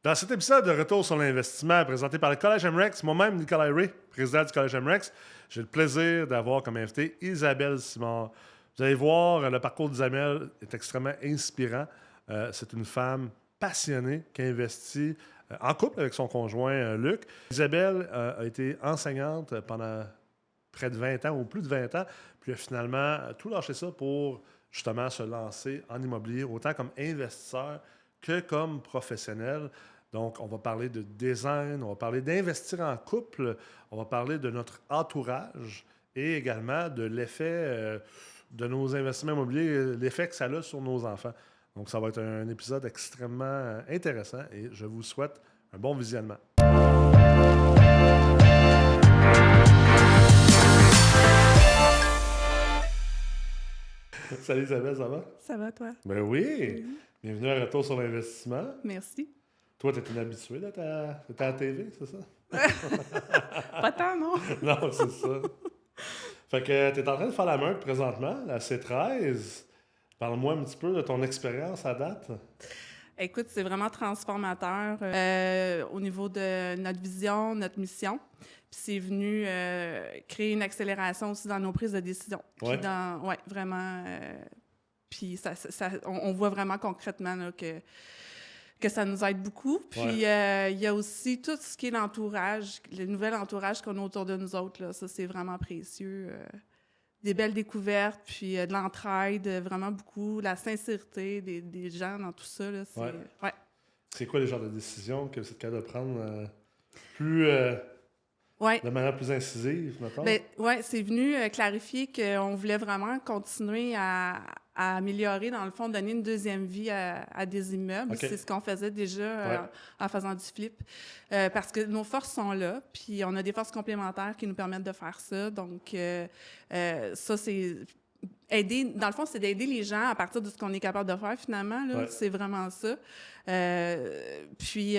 Dans cet épisode de Retour sur l'investissement présenté par le Collège MREX, moi-même, Nicolas Ray, président du Collège MREX, j'ai le plaisir d'avoir comme invité Isabelle Simard. Vous allez voir, le parcours d'Isabelle est extrêmement inspirant. C'est une femme passionnée qui investit en couple avec son conjoint Luc. Isabelle a été enseignante pendant près de 20 ans ou plus de 20 ans, puis a finalement tout lâché ça pour justement se lancer en immobilier, autant comme investisseur que comme professionnel. Donc, on va parler de design, on va parler d'investir en couple, on va parler de notre entourage et également de l'effet de nos investissements immobiliers, l'effet que ça a sur nos enfants. Donc, ça va être un épisode extrêmement intéressant et je vous souhaite un bon visionnement. Salut Isabelle, ça va? Ça va, toi? Ben oui! Bienvenue à Retour sur l'investissement. Merci. Toi, tu es une habituée d'être à la TV, c'est ça? Pas tant, non? Non, c'est ça. Fait que tu es en train de faire la meute présentement, la C13. Parle-moi un petit peu de ton expérience à date. Écoute, c'est vraiment transformateur au niveau de notre vision, notre mission. Puis c'est venu créer une accélération aussi dans nos prises de décision. Puis Ouais. vraiment. Puis on voit vraiment concrètement là, que ça nous aide beaucoup. Puis il y a aussi tout ce qui est l'entourage, le nouvel entourage qu'on a autour de nous autres. Là. Ça, c'est vraiment précieux. Des belles découvertes, puis de l'entraide, vraiment beaucoup. La sincérité des gens dans tout ça. Là, c'est, C'est quoi les genres de décisions que vous êtes capable de prendre de manière plus incisive, mettons? C'est venu clarifier qu'on voulait vraiment continuer à améliorer, dans le fond, donner une deuxième vie à des immeubles. Okay. C'est ce qu'on faisait déjà en faisant du flip. Parce que nos forces sont là, puis on a des forces complémentaires qui nous permettent de faire ça. Donc, ça, c'est aider. Dans le fond, c'est d'aider les gens à partir de ce qu'on est capable de faire, finalement. Là. C'est vraiment ça. Puis,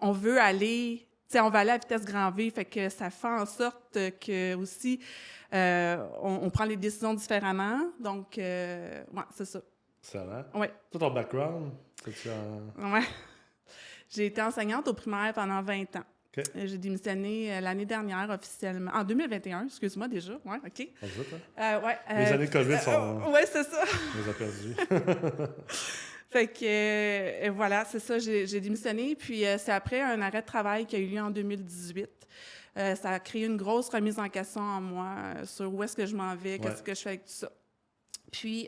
on veut aller... T'sais, on va aller à vitesse grand V, fait que ça fait en sorte que aussi on prend les décisions différemment. Donc, c'est ça. Excellent. Oui. Tout ton background, c'est-tu en... Oui. J'ai été enseignante au primaire pendant 20 ans. Okay. J'ai démissionné l'année dernière officiellement. En 2021, excuse-moi déjà. Oui, OK. Les années COVID sont... Oui, c'est ça. On les a perdus. Fait que, voilà, c'est ça, j'ai démissionné. Puis c'est après un arrêt de travail qui a eu lieu en 2018. Ça a créé une grosse remise en question en moi sur où est-ce que je m'en vais, qu'est-ce que je fais avec tout ça. Puis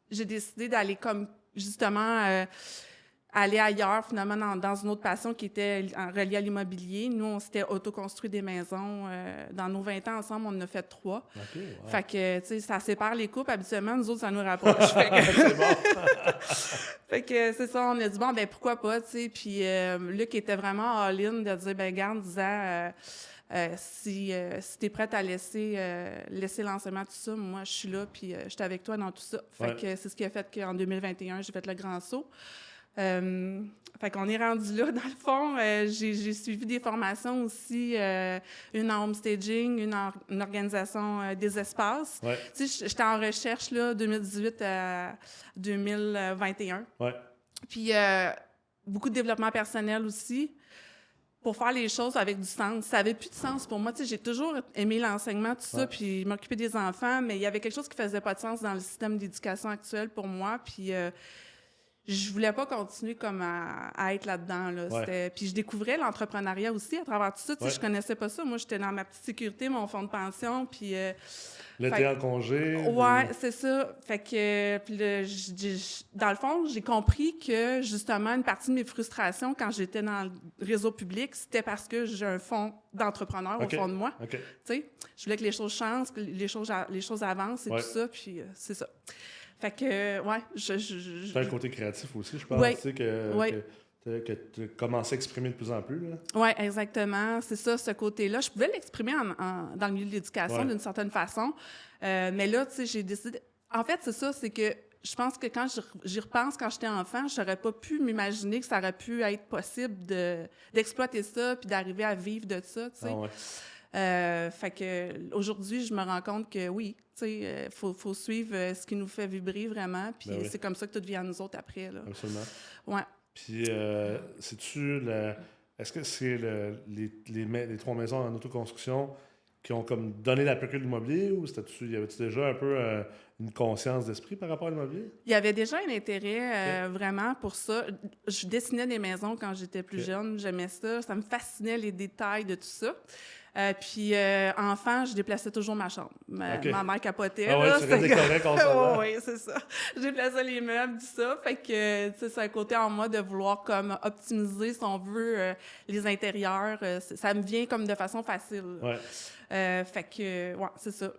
j'ai décidé d'aller comme, justement, aller ailleurs, finalement, dans une autre passion qui était reliée à l'immobilier. Nous, on s'était autoconstruit des maisons. Dans nos 20 ans ensemble, on en a fait 3. Okay, wow. Fait que, tu sais, ça sépare les couples. Habituellement, nous autres, ça nous rapproche. C'est bon. Fait que c'est ça, on a dit, bon, ben pourquoi pas, tu sais. Puis Luc était vraiment all-in de dire, ben garde, disant, si t'es prête à laisser l'enseignement, tout ça, moi, je suis là, puis je suis avec toi dans tout ça. Fait que c'est ce qui a fait qu'en 2021, j'ai fait le grand saut. Fait qu'on est rendu là, dans le fond. J'ai suivi des formations aussi, une en homestaging, une en organisation des espaces. Tu sais, j'étais en recherche, là, 2018 à 2021. Puis, beaucoup de développement personnel aussi, pour faire les choses avec du sens. Ça n'avait plus de sens pour moi. Tu sais, j'ai toujours aimé l'enseignement, tout ça, puis m'occuper des enfants, mais il y avait quelque chose qui faisait pas de sens dans le système d'éducation actuel pour moi, puis... je voulais pas continuer comme à être là-dedans. Là. Puis je découvrais l'entrepreneuriat aussi à travers tout ça. Je connaissais pas ça. Moi, j'étais dans ma petite sécurité, mon fonds de pension. Puis, l'été en congé. Ouais, c'est ça. Fait que, puis dans le fond, j'ai compris que, justement, une partie de mes frustrations quand j'étais dans le réseau public, c'était parce que j'ai un fonds d'entrepreneur au fond de moi. Tu sais, je voulais que les choses changent, que les choses avancent et tout ça. Puis c'est ça. Fait que, C'est un côté créatif aussi, je pense, tu sais, que tu commençais à exprimer de plus en plus. Oui, exactement. C'est ça, ce côté-là. Je pouvais l'exprimer dans le milieu de l'éducation d'une certaine façon. Mais là, tu sais, j'ai décidé... En fait, c'est ça, c'est que je pense que quand j'y repense, quand j'étais enfant, je n'aurais pas pu m'imaginer que ça aurait pu être possible d'exploiter ça puis d'arriver à vivre de ça, tu sais. Fait que aujourd'hui, je me rends compte que oui, tu sais, faut suivre ce qui nous fait vibrer vraiment, puis c'est comme ça que tout vient à nous autres après, là. Absolument. Ouais. Puis, est-ce que c'est les 3 maisons en autoconstruction qui ont comme donné la piqûre de l'immobilier ou y avait-tu déjà un peu une conscience d'esprit par rapport à l'immobilier? Il y avait déjà un intérêt vraiment pour ça. Je dessinais des maisons quand j'étais plus jeune. J'aimais ça. Ça me fascinait les détails de tout ça. Puis, enfant, je déplaçais toujours ma chambre. Ma mère capotait. Ah ouais, tu restais correct en ce Oui, c'est ça. Je déplaçais les meubles, tout ça. Fait que, tu sais, c'est un côté en moi de vouloir comme optimiser, si on veut, les intérieurs. Ça me vient comme de façon facile. Ouais. Fait que, ouais, c'est ça.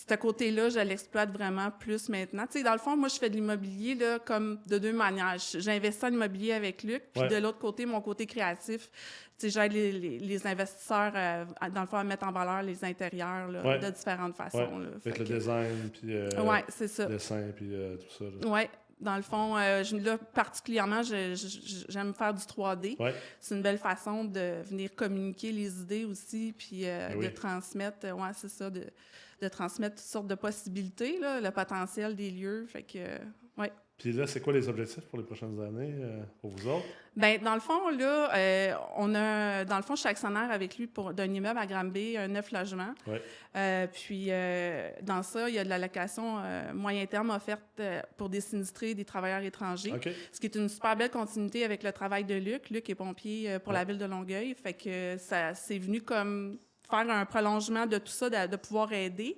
Ce côté-là, je l'exploite vraiment plus maintenant. Tu sais, dans le fond, moi, je fais de l'immobilier là, comme de 2 manières. J'investis en immobilier avec Luc, puis de l'autre côté, mon côté créatif, tu sais, j'aide les investisseurs, dans le fond, à mettre en valeur les intérieurs là, de différentes façons. Là. Avec le design, puis c'est ça. Le dessin, puis tout ça. Oui. Dans le fond, là, particulièrement, j'aime faire du 3D. Ouais. C'est une belle façon de venir communiquer les idées aussi, puis de transmettre, c'est ça, de transmettre toutes sortes de possibilités, là, le potentiel des lieux. Fait que, Puis là, c'est quoi les objectifs pour les prochaines années pour vous autres? Bien, dans le fond, là, je suis actionnaire avec lui d'un immeuble à Granby, un 9 logements. Ouais. Puis, dans ça, il y a de la location moyen terme offerte pour des sinistrés, des travailleurs étrangers. Okay. Ce qui est une super belle continuité avec le travail de Luc. Luc est pompier pour la ville de Longueuil. Fait que c'est venu comme faire un prolongement de tout ça, de pouvoir aider.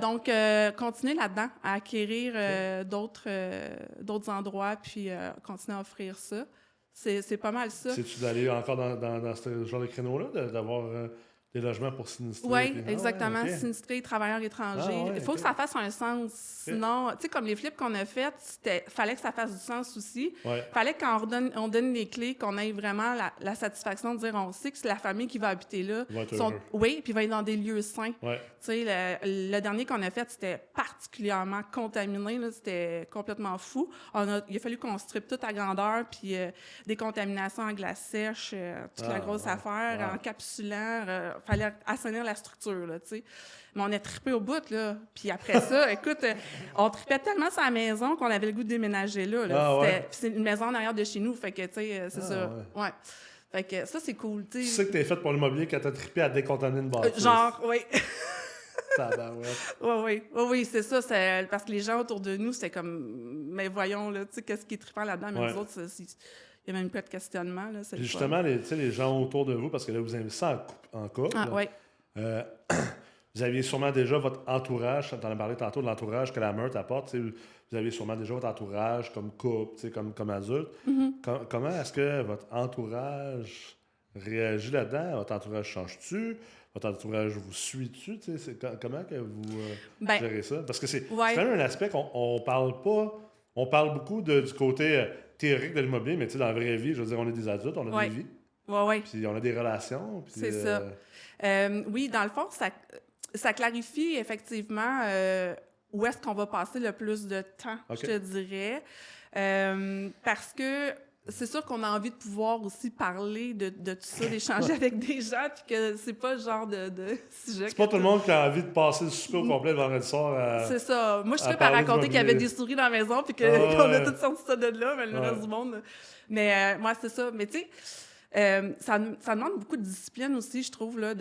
Donc, continuer là-dedans, à acquérir d'autres endroits, puis continuer à offrir ça. C'est pas mal ça. C'est-tu d'aller encore dans ce genre de créneau-là, d'avoir des logements pour sinistrés? Oui, exactement. Okay. Sinistrés, travailleurs étrangers. Il faut que ça fasse un sens. Sinon, tu sais, comme les flips qu'on a faits, fallait que ça fasse du sens aussi. Fallait quand on donne les clés, qu'on ait vraiment la satisfaction de dire on sait que c'est la famille qui va habiter là. Oui, puis va être dans des lieux sains. Tu sais, le dernier qu'on a fait, c'était particulièrement contaminé. Là, c'était complètement fou. Il a fallu qu'on strippe tout à grandeur, puis décontamination en glace sèche, toute la grosse affaire, encapsulant. Fallait assainir la structure, là, tu sais. Mais on a trippé au bout, là. Puis après ça, écoute, on trippait tellement sur la maison qu'on avait le goût de déménager là. C'est une maison en arrière de chez nous, fait que, tu sais, c'est ça. Ouais. Fait que ça, c'est cool, tu sais. Tu sais que t'es fait pour l'immobilier quand t'as trippé à décontaminer une bâtisse. Genre, oui. Oui, c'est ça. Parce que les gens autour de nous, c'était comme, mais voyons, là, tu sais, qu'est-ce qui est trippant là-dedans? Mais nous autres, il n'y a même pas de questionnement. Là, puis justement, les gens autour de vous, parce que là, vous investissez en couple. Vous aviez sûrement déjà votre entourage, tu en as parlé tantôt de l'entourage que la meurtre apporte. Vous aviez sûrement déjà votre entourage comme couple, comme adulte. Mm-hmm. Comment est-ce que votre entourage réagit là-dedans? Votre entourage change-tu? Votre entourage vous suit-tu? Comment que vous gérez ça? Parce que c'est quand même un aspect qu'on parle pas. On parle beaucoup du côté théorique de l'immobilier, mais dans la vraie vie, je veux dire, on est des adultes, on a des vies. Puis on a des relations. Puis, c'est ça. Oui, dans le fond, ça clarifie effectivement où est-ce qu'on va passer le plus de temps, je te dirais. Parce que c'est sûr qu'on a envie de pouvoir aussi parler de tout ça, d'échanger avec des gens, puis que c'est pas le genre de sujet. C'est pas tout le monde qui a envie de passer le souper au complet le vendredi soir. C'est ça. Moi, je serais par raconter qu'il y avait des souris dans la maison, puis qu'on a toutes sorti ça de là, mais le reste du monde. Mais moi, c'est ça. Mais tu sais, ça demande beaucoup de discipline aussi, je trouve, là,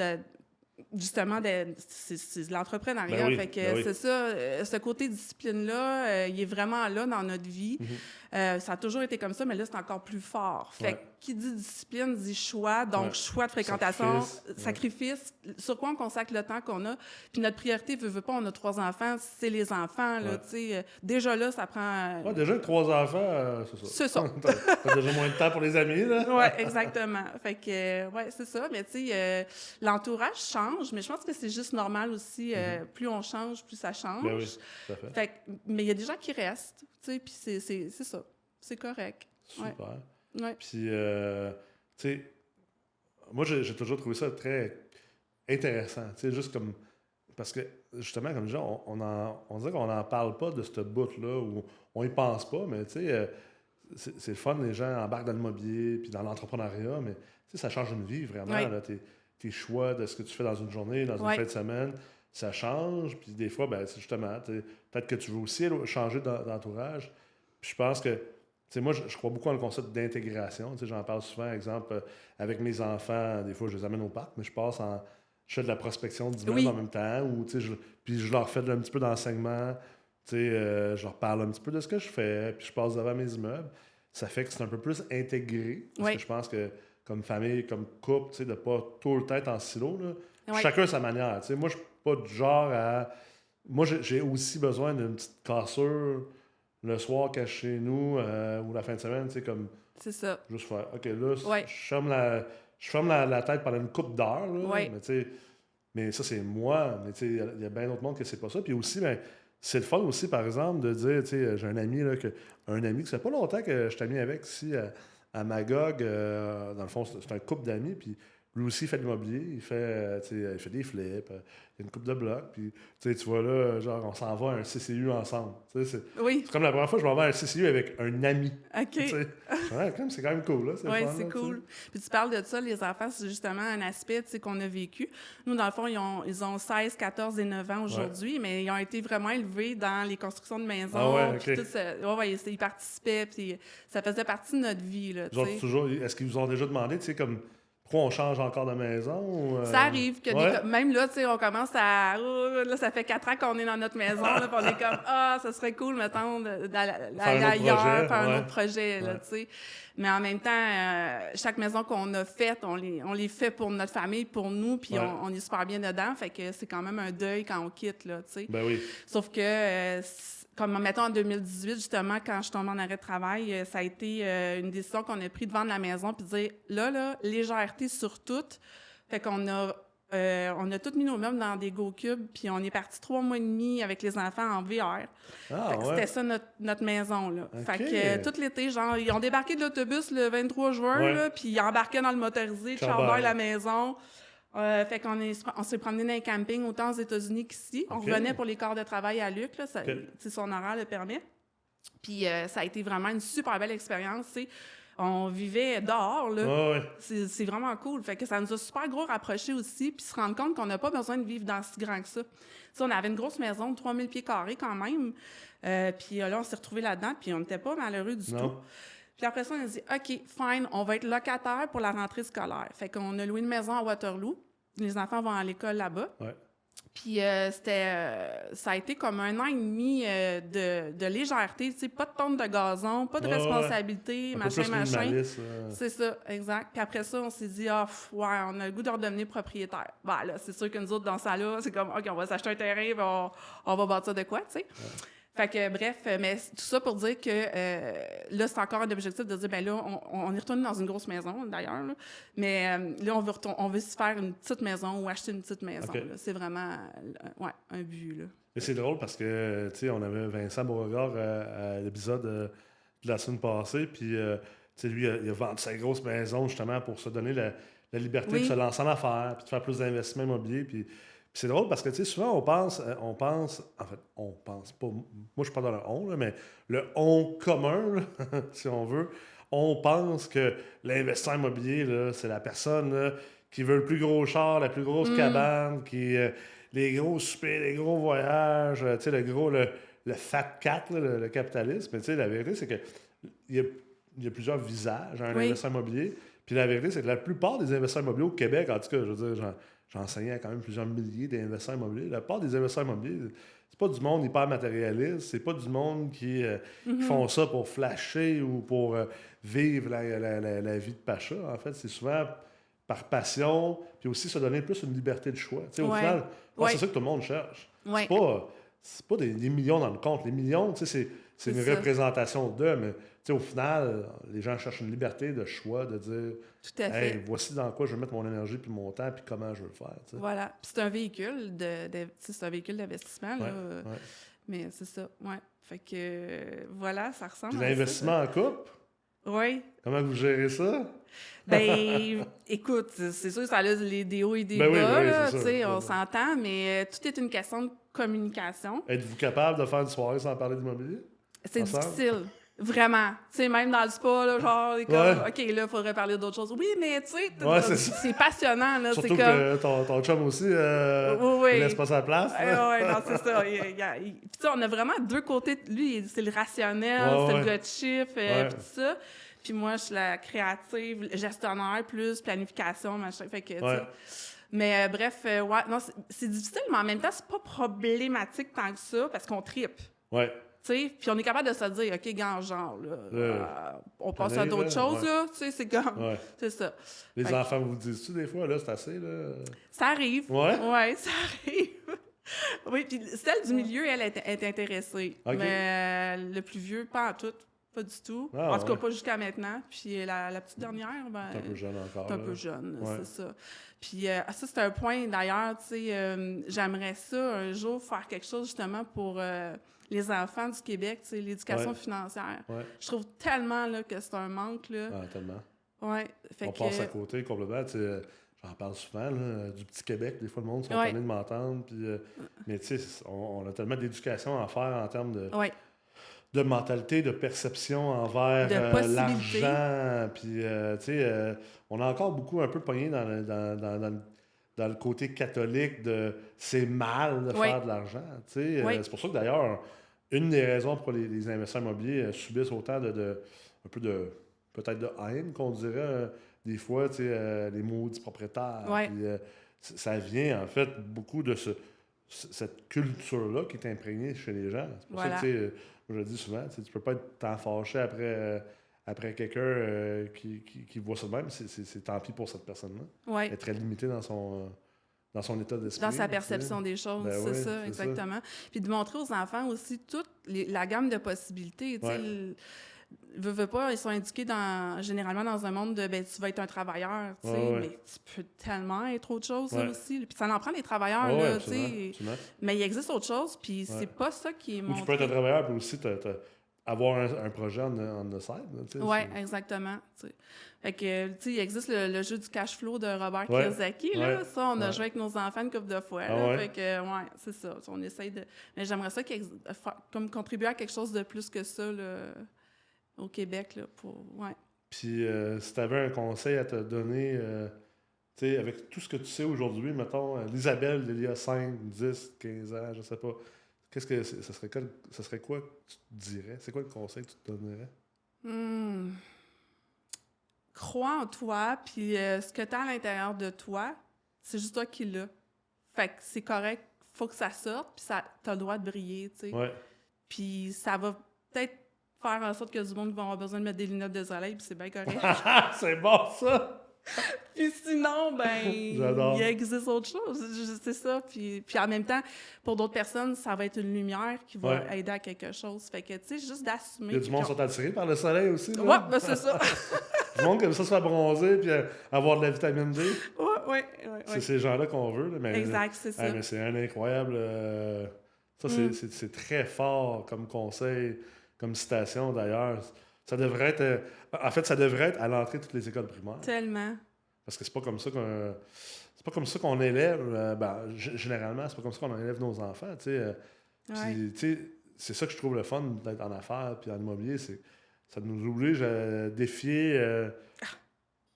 justement, c'est de l'entrepreneuriat. Fait que c'est ça, ce côté discipline-là, il est vraiment là dans notre vie. Ça a toujours été comme ça, mais là, c'est encore plus fort. Fait que qui dit discipline dit choix, donc choix de fréquentation, sacrifice, sur quoi on consacre le temps qu'on a. Puis notre priorité, veut pas, on a 3 enfants, c'est les enfants, là, tu sais. Déjà là, ça prend... déjà 3 enfants, c'est ça. C'est ça. T'as déjà moins de temps pour les amis, là. Oui, exactement. Fait que, c'est ça. Mais tu sais, l'entourage change, mais je pense que c'est juste normal aussi. Plus on change, plus ça change. Ben oui, tout à fait. Mais il y a des gens qui restent, tu sais, puis c'est ça. C'est correct. Super. Ouais. Puis, tu sais, moi, j'ai toujours trouvé ça très intéressant. Tu sais, juste comme... Parce que, justement, comme je dis, on dirait qu'on n'en parle pas de ce bout-là, où on y pense pas, mais tu sais, c'est le fun, les gens embarquent dans l'immobilier, puis dans l'entrepreneuriat, mais tu sais, ça change une vie, vraiment. Là, tes choix de ce que tu fais dans une journée, dans une fin de semaine, ça change. Puis des fois, ben, c'est justement, peut-être que tu veux aussi changer d'entourage. Puis je pense que sais, moi, je crois beaucoup dans le concept d'intégration. Tu sais, j'en parle souvent, exemple, avec mes enfants, des fois, je les amène au parc, mais je fais de la prospection d'immeubles en Oui, même temps, ou, tu sais, puis je leur fais un petit peu d'enseignement. Tu sais, je leur parle un petit peu de ce que je fais, puis je passe devant mes immeubles. Ça fait que c'est un peu plus intégré, parce oui, que je pense que comme famille, comme couple, tu sais, de pas tout le temps être en silo, là. oui. Chacun sa manière. Tu sais, moi, je suis pas du genre à... Moi, j'ai aussi besoin d'une petite cassure le soir caché chez nous ou la fin de semaine, tu sais, comme C'est ça. juste faire, OK, là, Oui, je ferme la tête pendant une couple d'heures, là, oui, mais tu sais, mais ça, c'est moi, mais tu sais, il y a bien d'autres monde que c'est pas ça. Puis aussi, ben, c'est le fun aussi, par exemple, de dire, tu sais, j'ai un ami que ça fait pas longtemps que je suis ami avec ici à Magog, dans le fond, c'est un couple d'amis, puis lui aussi, il fait de l'immobilier, tu sais, il fait des flips, il y a une coupe de blocs, puis tu sais, tu vois là, genre, on s'en va à un CCU ensemble. Tu sais, oui. c'est comme la première fois que je m'en vais à un CCU avec un ami. Tu OK. sais, ouais, c'est quand même cool, là, c'est le Oui, fun, c'est là, tu sais. cool. Puis tu parles de ça, les enfants, c'est justement un aspect tu sais, qu'on a vécu. Nous, dans le fond, ils ont 16, 14 et 9 ans Ouais. aujourd'hui, mais ils ont été vraiment élevés dans les constructions de Ah maisons. ouais, Puis OK. tout ça. Ouais, ouais, ils participaient, puis ça faisait partie de notre vie, là, tu Genre, sais. toujours, est-ce qu'ils vous ont déjà demandé, tu sais, comme, pourquoi on change encore de maison? Ou, Ça arrive que ouais? même là, tu sais, on commence à... oh, là, ça fait 4 ans qu'on est dans notre maison, là, puis on est comme, ah, ça serait cool, mettons, d'aller Faire un autre ailleurs, projet, faire un ouais. autre projet, là, Ouais. tu sais. Mais en même temps, chaque maison qu'on a faite, on les fait pour notre famille, pour nous, puis Ouais. on est super bien dedans, fait que c'est quand même un deuil quand on quitte, là, tu sais. Ben oui. Sauf que, comme mettons en 2018, justement, quand je suis tombée en arrêt de travail, ça a été une décision qu'on a prise de vendre la maison puis de dire, là, légèreté sur tout. Fait qu'on on a tout mis nos meubles dans des Go Cubes, puis on est parti 3 mois et demi avec les enfants en VR. Ah, Fait que ouais. c'était ça notre maison, là. OK. Fait que tout l'été, genre, ils ont débarqué de l'autobus le 23 juin, Ouais. là, puis ils embarquaient dans le motorisé, Ciao, Charbonne, bye. la maison. Fait on s'est promené dans les campings autant aux États-Unis qu'ici. On OK. revenait pour les corps de travail à Luc, là, ça, OK. son horaire le permet. Puis ça a été vraiment une super belle expérience, tu sais. On vivait dehors, là. Ouais, ouais. C'est vraiment cool. Fait que ça nous a super gros rapprochés aussi, puis se rendre compte qu'on n'a pas besoin de vivre dans si grand que ça. Tu sais, on avait une grosse maison de 3000 pieds carrés quand même. Puis là, on s'est retrouvés là-dedans, puis on n'était pas malheureux du tout. Non. Puis après ça, on a dit, OK, fine, on va être locataire pour la rentrée scolaire. Fait qu'on a loué une maison à Waterloo. Les enfants vont à l'école là-bas. Ouais. Puis ça a été comme 1 an et demi de légèreté, tu sais, pas de tonne de gazon, pas de Ouais, ouais. responsabilité, Un peu machin, plus machin. minimaliste, C'est ça, exact. Puis après ça, on s'est dit, ouais, on a le goût de redevenir propriétaire. Ben là, c'est sûr que nous autres, dans ça là, c'est comme, OK, on va s'acheter un terrain, puis on va bâtir de quoi, tu sais. Fait que, bref, mais tout ça pour dire que là, c'est encore un objectif de dire, ben là, on est retourné dans une grosse maison, d'ailleurs, là, mais là, on veut se faire une petite maison ou acheter une petite maison. OK. Là. C'est vraiment, ouais, un but, là. Et c'est drôle parce que, tu sais, on avait Vincent Beauregard à l'épisode de la semaine passée, puis, tu sais, lui, il a vendu sa grosse maison justement pour se donner la liberté Oui. de se lancer en affaires, puis de faire plus d'investissements immobiliers, puis c'est drôle parce que, tu sais, souvent, on pense, en fait, on pense pas, moi, je parle dans le on, là, mais le on commun, là, si on veut, on pense que l'investisseur immobilier, là, c'est la personne là, qui veut le plus gros char, la plus grosse cabane, qui... les gros soupers, les gros voyages, tu sais, le fat cat, là, le capitalisme. Mais tu sais, la vérité, c'est que il y a plusieurs visages à un Oui. investisseur immobilier. Puis la vérité, c'est que la plupart des investisseurs immobiliers au Québec, en tout cas, je veux dire, j'ai enseigné à quand même plusieurs milliers d'investisseurs immobiliers. La plupart des investisseurs immobiliers, c'est pas du monde hyper matérialiste, c'est pas du monde qui font ça pour flasher ou pour vivre la vie de Pacha. En fait, c'est souvent par passion, puis aussi se donner plus une liberté de choix. Tu sais, au Ouais. final, Ouais. c'est ça que tout le monde cherche. Ouais. C'est pas des millions dans le compte. Les millions, tu sais, c'est une C'est ça. représentation d'eux, mais tu sais, au final, les gens cherchent une liberté de choix, de dire Tout à fait. hey, voici dans quoi je vais mettre mon énergie puis mon temps puis comment je veux le faire. Tu sais. Voilà. Puis c'est un véhicule c'est un véhicule d'investissement, là. Ouais. Mais c'est ça, ouais. Fait que, voilà, ça ressemble Puis à l'investissement en couple, ça. Oui. comment vous gérez ça? Ben, écoute, c'est sûr que ça a des hauts et des Ben oui, bas, ben oui, là, c'est tu ça, sais, c'est on ça. s'entend, mais tout est une question de communication. Êtes-vous capable de faire une soirée sans parler d'immobilier? C'est Ensemble? difficile. Vraiment. Tu sais, même dans le spa, là, genre, comme, OK, là, il faudrait parler d'autres choses. Oui, mais tu sais, c'est passionnant, là. Surtout c'est que ton chum aussi, oui. il laisse pas sa place. Oui, non, c'est ça. Puis tu sais, on a vraiment deux côtés. Lui, c'est le rationnel, c'est le gars de chiffre, puis tout ça. Puis moi, je suis la créative, gestionnaire, plus planification, machin. Fait que, tu sais... Mais bref, non, c'est difficile, mais en même temps, c'est pas problématique tant que ça, parce qu'on tripe. Ouais. Puis on est capable de se dire, OK, gars, genre, là, on passe à d'autres choses, là. Tu sais, c'est comme... C'est ça. Les enfants vous disent-tu des fois, là, c'est assez, là? Ça arrive. Ouais, ça arrive. Oui, puis celle du milieu, elle est intéressée. Okay. Mais le plus vieux, pas en tout. Pas du tout. En tout cas, pas jusqu'à maintenant. Puis la petite dernière, ben... T'es un peu jeune encore. T'es un peu jeune, c'est ça. Puis ça, c'est un point, d'ailleurs, tu sais, j'aimerais ça, un jour, faire quelque chose, justement, pour les enfants du Québec, tu sais, l'éducation financière. Je trouve tellement, là, que c'est un manque, là. Ah, tellement. Ouais. On passe à côté complètement, tu sais... J'en parle souvent, là, du petit Québec. Des fois, le monde sont étonnés de m'entendre. Puis, mais tu sais, on a tellement d'éducation à faire en termes de mentalité, de perception envers l'argent. Puis, tu sais, on a encore beaucoup un peu pogné dans le côté catholique de c'est mal de faire de l'argent. Tu sais, c'est pour ça que d'ailleurs, une des raisons pour les investisseurs immobiliers subissent autant un peu de peut-être de haine qu'on dirait des fois, tu sais, les maudits propriétaires. Puis, ça vient en fait beaucoup de cette culture-là qui est imprégnée chez les gens. C'est pour ça que, tu sais, je le dis souvent, tu peux pas être tant fâché après quelqu'un qui voit ça de même. C'est tant pis pour cette personne-là. Elle est très limitée dans son état d'esprit. Dans sa perception des choses, c'est ça, exactement. Ça. Puis de montrer aux enfants aussi toute la gamme de possibilités. Tu sais, veux pas, ils sont éduqués généralement dans un monde de tu vas être un travailleur, tu sais, mais tu peux tellement être autre chose aussi. Puis ça en prend des travailleurs, là, tu sais. Mais il existe autre chose, puis c'est pas ça qui est montré. Tu peux être un travailleur, puis aussi avoir un projet on the side. Oui, exactement. T'sais. Fait que, tu sais, il existe le jeu du cash flow de Robert Kiyosaki, là. Ça, on a joué avec nos enfants une couple de fois. Fait que, c'est ça. On essaye de... Mais j'aimerais ça comme contribuer à quelque chose de plus que ça, là, au Québec, là, Puis, si tu avais un conseil à te donner, tu sais, avec tout ce que tu sais aujourd'hui, mettons, l'Isabelle d'il y a 5, 10, 15 ans, je sais pas, qu'est-ce que ça serait quoi que tu te dirais? C'est quoi le conseil que tu te donnerais? Crois en toi, puis ce que tu as à l'intérieur de toi, c'est juste toi qui l'as. Fait que c'est correct, faut que ça sorte, puis t'as le droit de briller, tu sais. Puis ça va peut-être faire en sorte que du monde va avoir besoin de mettre des lunettes de soleil, puis c'est bien correct. C'est bon, ça! Puis sinon, il existe autre chose, c'est ça. Puis en même temps, pour d'autres personnes, ça va être une lumière qui va aider à quelque chose. Fait que, tu sais, juste d'assumer. Il y a du monde qui sont attirés par le soleil aussi, là? Ouais, c'est ça. Du monde comme ça se fait bronzer puis avoir de la vitamine D. Ouais. C'est ces gens-là qu'on veut, là, mais... Exact, c'est ça. Mais c'est un incroyable... Ça, c'est très fort comme conseil, comme citation, d'ailleurs. Ça devrait être... En fait, ça devrait être à l'entrée de toutes les écoles primaires. Tellement. Parce que c'est pas comme ça qu'on élève. Généralement, c'est pas comme ça qu'on élève nos enfants. C'est ça que je trouve le fun d'être en affaires puis en immobilier. Ça nous oblige à défier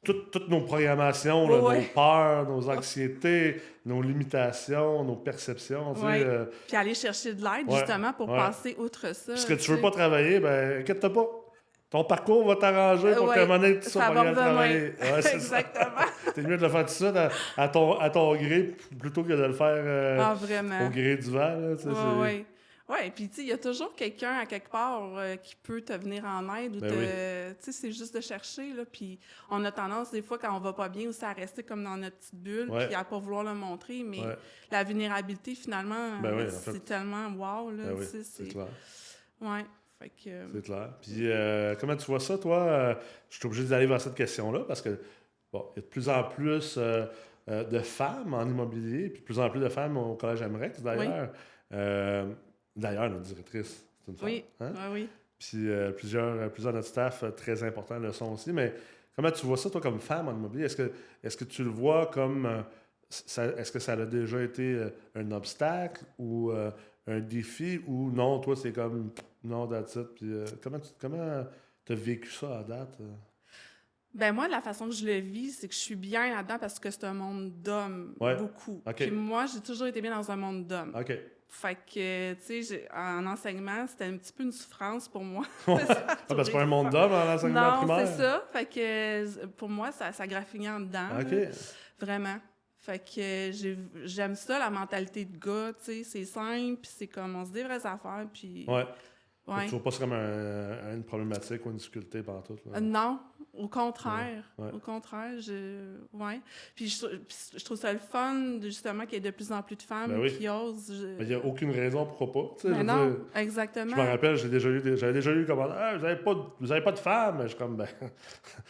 toutes nos programmations, là, nos peurs, nos anxiétés, nos limitations, nos perceptions. Puis aller chercher de l'aide, justement, pour passer outre ça. Parce que tu veux pas travailler, inquiète-toi pas. Ton parcours va t'arranger pour qu'à un moment donné, tu sois pas travailler. Exactement. C'est mieux de le faire tout ça à ton gré plutôt que de le faire vraiment. Au gré du vent. Oui, puis tu sais, il y a toujours quelqu'un à quelque part qui peut te venir en aide. Tu sais, c'est juste de chercher. Puis on a tendance, des fois, quand on va pas bien, aussi à rester comme dans notre petite bulle puis à pas vouloir le montrer. Mais la vulnérabilité, finalement, c'est tellement wow. Là, c'est clair. Oui. C'est clair. Puis, comment tu vois ça, toi? Je suis obligé d'aller vers cette question-là parce que, il y a de plus en plus de femmes en immobilier, puis de plus en plus de femmes au Collège MREX, d'ailleurs. D'ailleurs, notre directrice, c'est une femme. Oui, oui. Puis, plusieurs de notre staff très importants le sont aussi. Mais comment tu vois ça, toi, comme femme en immobilier? Est-ce que tu le vois comme... est-ce que ça a déjà été un obstacle ou un défi ou non, toi, c'est comme non, that's it. Puis, comment t'as vécu ça à date? Ben moi, la façon que je le vis, c'est que je suis bien là-dedans parce que c'est un monde d'hommes, Ouais. beaucoup. OK. Puis moi, j'ai toujours été bien dans un monde d'hommes. OK. Fait que, tu sais, en enseignement, c'était un petit peu une souffrance pour moi. Ah, ben, c'est pas un monde d'hommes en enseignement Non, primaire? c'est ça. Fait que pour moi, ça graffignait en dedans. OK. Là. Vraiment. Fait que j'aime ça, la mentalité de gars, tu sais. C'est simple, puis c'est comme on se dit des vraies affaires, puis... Ouais. Ouais. Tu trouves pas ça comme une problématique ou une difficulté pendant tout? Non, au contraire. Ouais. Au contraire, ouais. Puis je trouve ça le fun, justement, qu'il y ait de plus en plus de femmes Ben oui. qui osent. Il n'y a aucune raison pourquoi pas. Tu sais, je veux non, dire, exactement. je me rappelle, j'avais déjà eu comme ah, vous avez pas de femmes. Je suis comme ben.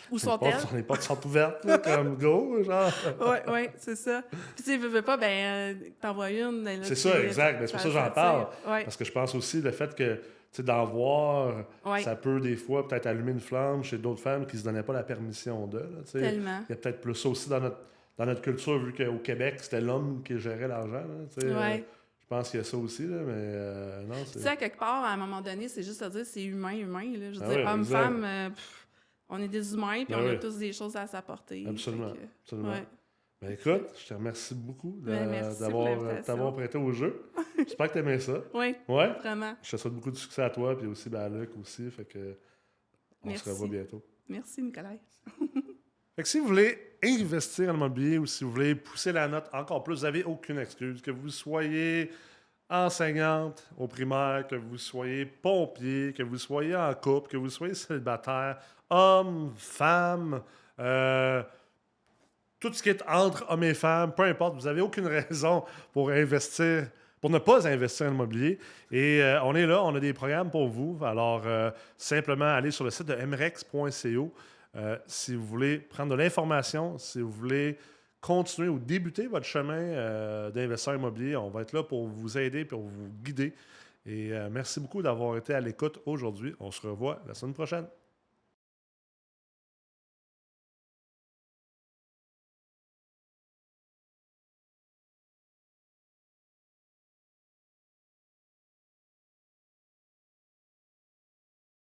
Où sont-elles? Les portes sont ouvertes, là, comme go, genre. Oui, c'est ça. Puis tu sais, veux pas, t'envoies une. Là, C'est ça, exact. Ben, c'est pour ça que j'en parle. Ouais. Parce que je pense aussi le fait que d'en voir, Ouais. ça peut des fois peut-être allumer une flamme chez d'autres femmes qui se donnaient pas la permission d'eux. Tellement. Il y a peut-être plus ça aussi dans notre culture, vu qu'au Québec, c'était l'homme qui gérait l'argent. Ouais. Je pense qu'il y a ça aussi, là, mais non, c'est... Tu sais, à quelque part, à un moment donné, c'est juste à dire c'est humain. Là. Je veux Ah dire, oui, homme-femme, on est des humains, puis Ah on a oui. tous des choses à s'apporter. Absolument. Absolument. Ouais. Ben écoute, je te remercie beaucoup Merci pour l'invitation. d'avoir prêté au jeu. J'espère que tu aimais ça. Oui, Ouais? vraiment. Je te souhaite beaucoup de succès à toi, puis aussi à Luc aussi. Fait que on Merci. se revoit bientôt. Merci, Nicolas. Fait que si vous voulez investir en immobilier ou si vous voulez pousser la note encore plus, vous n'avez aucune excuse. Que vous soyez enseignante au primaire, que vous soyez pompier, que vous soyez en couple, que vous soyez célibataire, homme, femme, tout ce qui est entre hommes et femmes, peu importe, vous n'avez aucune raison pour investir, pour ne pas investir en immobilier. Et on est là, on a des programmes pour vous. Alors, simplement allez sur le site de mrex.co si vous voulez prendre de l'information, si vous voulez continuer ou débuter votre chemin d'investisseur immobilier. On va être là pour vous aider, pour vous guider. Et merci beaucoup d'avoir été à l'écoute aujourd'hui. On se revoit la semaine prochaine.